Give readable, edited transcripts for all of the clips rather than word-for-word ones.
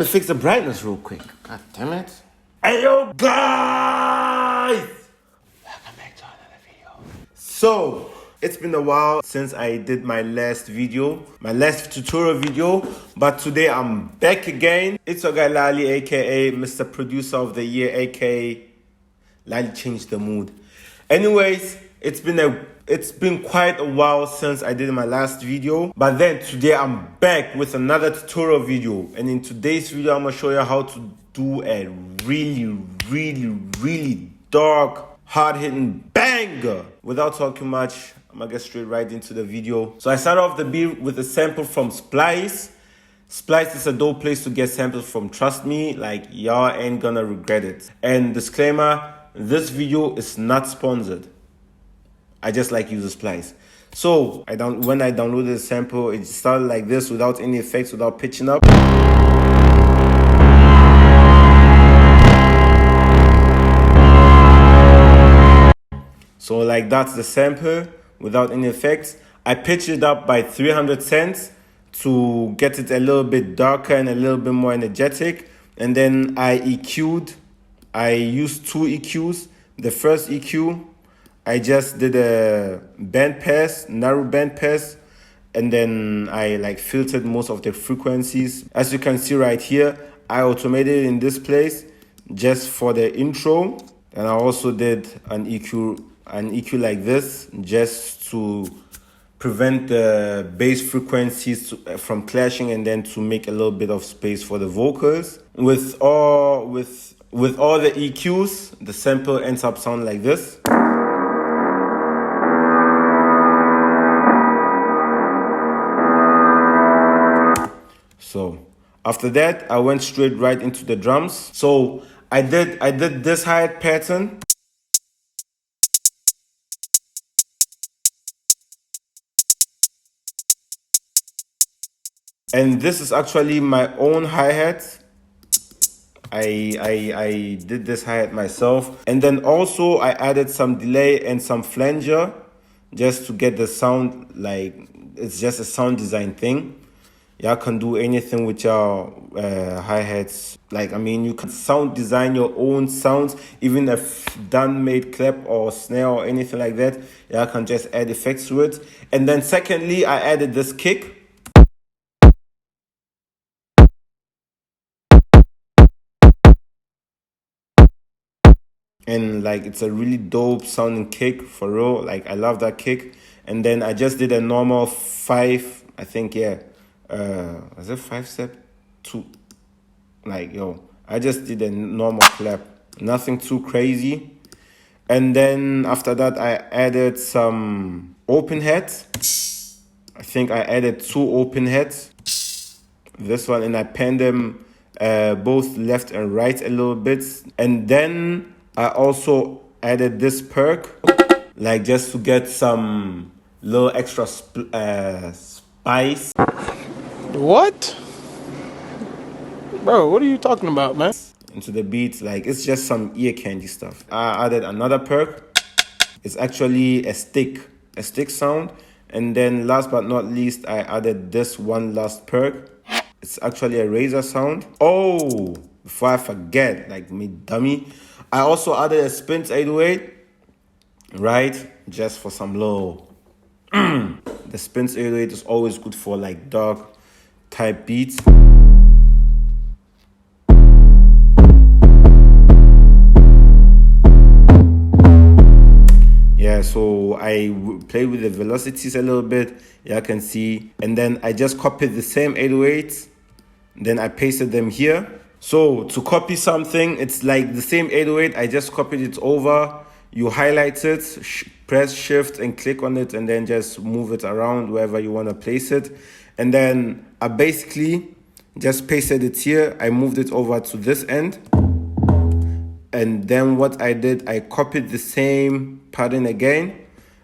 me fix the brightness real quick. God damn it. Hey yo guys! Welcome back to another video. So, it's been a while since I did my last tutorial video, but today I'm back again. It's your guy Lali, aka Mr. Producer of the Year, aka Lali changed the mood. Anyways, it's been quite a while since I did my last video, but then today I'm back with another tutorial video, and in today's video I'm gonna show you how to do a really dark, hard-hitting banger. Without talking much, I'm gonna get straight right into the video. So I started off the beat with a sample from Splice. Splice is a dope place to get samples from, trust me, like y'all ain't gonna regret it. And disclaimer, this video is not sponsored. I just like using Splice. So when I downloaded the sample, it started like this without any effects, without pitching up. So like that's the sample without any effects. I pitched it up by 300 cents to get it a little bit darker and a little bit more energetic. And then I EQ'd. I used two EQs. The first EQ, I just did a band pass, narrow band pass, and then I like filtered most of the frequencies. As you can see right here, I automated it in this place just for the intro. And I also did an EQ like this just to prevent the bass frequencies from clashing, and then to make a little bit of space for the vocals. With all the EQs, the sample ends up sounding like this. So after that, I went straight right into the drums. So I did this hi-hat pattern. And this is actually my own hi-hat. I did this hi-hat myself. And then also I added some delay and some flanger just to get the sound, like it's just a sound design thing. Y'all can do anything with your hi-hats. Like, I mean, you can sound design your own sounds, even if done-made clap or snare or anything like that. Y'all can just add effects to it. And then secondly, I added this kick. And like, it's a really dope sounding kick for real. Like, I love that kick. And then I just did a normal 5, I think, yeah. Was it 5-step? 2. Like, yo, I just did a normal clap. Nothing too crazy. And then after that, I added some open hats. I think I added 2 open hats. This one, and I panned them both left and right a little bit. And then I also added this perk, like just to get some little extra spice. What? Bro, what are you talking about, man? Into the beat, like it's just some ear candy stuff. I added another perk. It's actually a stick sound. And then last but not least, I added this one last perk. It's actually a razor sound. Oh, before I forget, like me dummy, I also added a Spins 808, right? Just for some low. The Spins 808 is always good for like dark type beats. Yeah, so I played with the velocities a little bit, y'all can see. And then I just copied the same 808s, then I pasted them here. So to copy something, it's like the same 808, I just copied it over. You highlight it, press shift and click on it, and then just move it around wherever you want to place it. And then I basically just pasted it here. I moved it over to this end. And then what I did, I copied the same pattern again.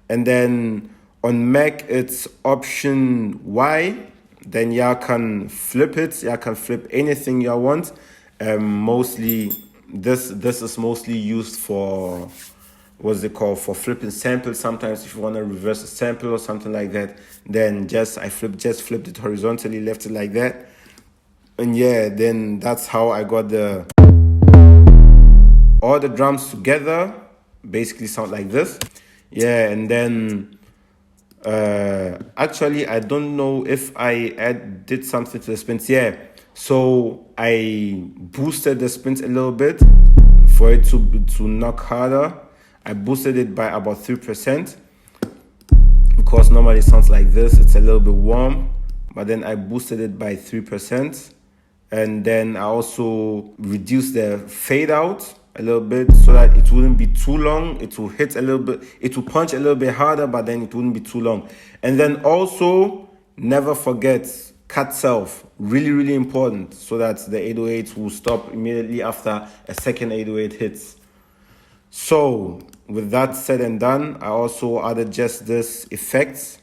And then on Mac, it's Option Y. Then y'all can flip it. Y'all can flip anything y'all want. Mostly, this is mostly used for, what's it called, for flipping samples. Sometimes if you want to reverse a sample or something like that, then I flipped it horizontally, left it like that. And yeah, then that's how I got all the drums together. Basically sound like this. Yeah, and then actually I don't know if I did something to the spins. Yeah, so I boosted the spins a little bit for it to knock harder. I boosted it by about 3%, because normally it sounds like this. It's a little bit warm, but then I boosted it by 3%. And then I also reduced the fade out a little bit so that it wouldn't be too long. It will hit a little bit, it will punch a little bit harder, but then it wouldn't be too long. And then also, never forget, cut self. Really, really important, so that the 808 will stop immediately after a second 808 hits. So, with that said and done, I also added just this effect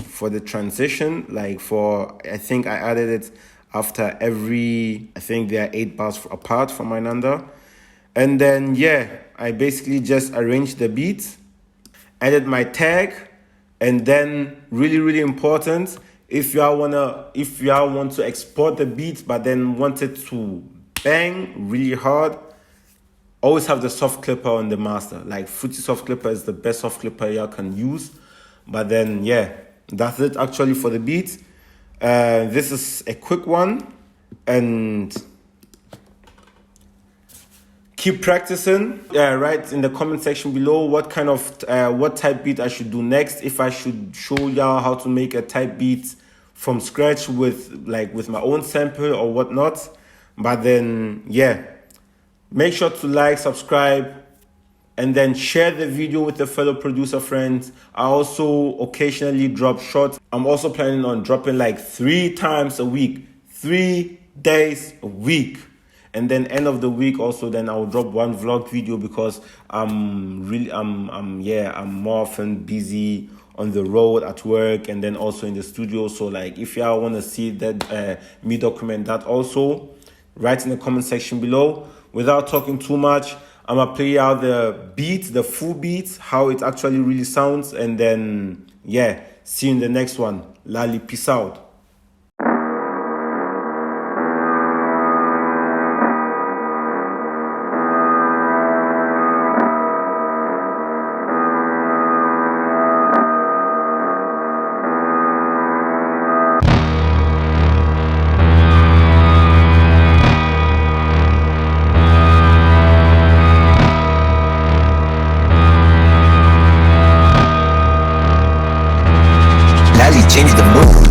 for the transition. Like I think I added it after every, I think they are 8 bars apart from one another. And then, yeah, I basically just arranged the beat, added my tag, and then really, really important, if y'all want to export the beat but then want it to bang really hard, always have the soft clipper on the master. Like Fruity Soft Clipper is the best soft clipper y'all can use. But then, yeah, that's it actually for the beat. This is a quick one, and keep practicing. Write in the comment section below what kind of what type beat I should do next. If I should show y'all how to make a type beat from scratch with my own sample or whatnot. But then, yeah, make sure to like, subscribe, and then share the video with a fellow producer friends. I also occasionally drop shorts. I'm also planning on dropping like 3 times a week, 3 days a week. And then end of the week also, then I'll drop one vlog video, because I'm more often busy on the road at work and then also in the studio. So like, if y'all want to see that, me document that also, write in the comment section below. Without talking too much, I'm gonna play out the beat, the full beat, how it actually really sounds, and then, yeah, see you in the next one. Lali, peace out. Lali changed the mood.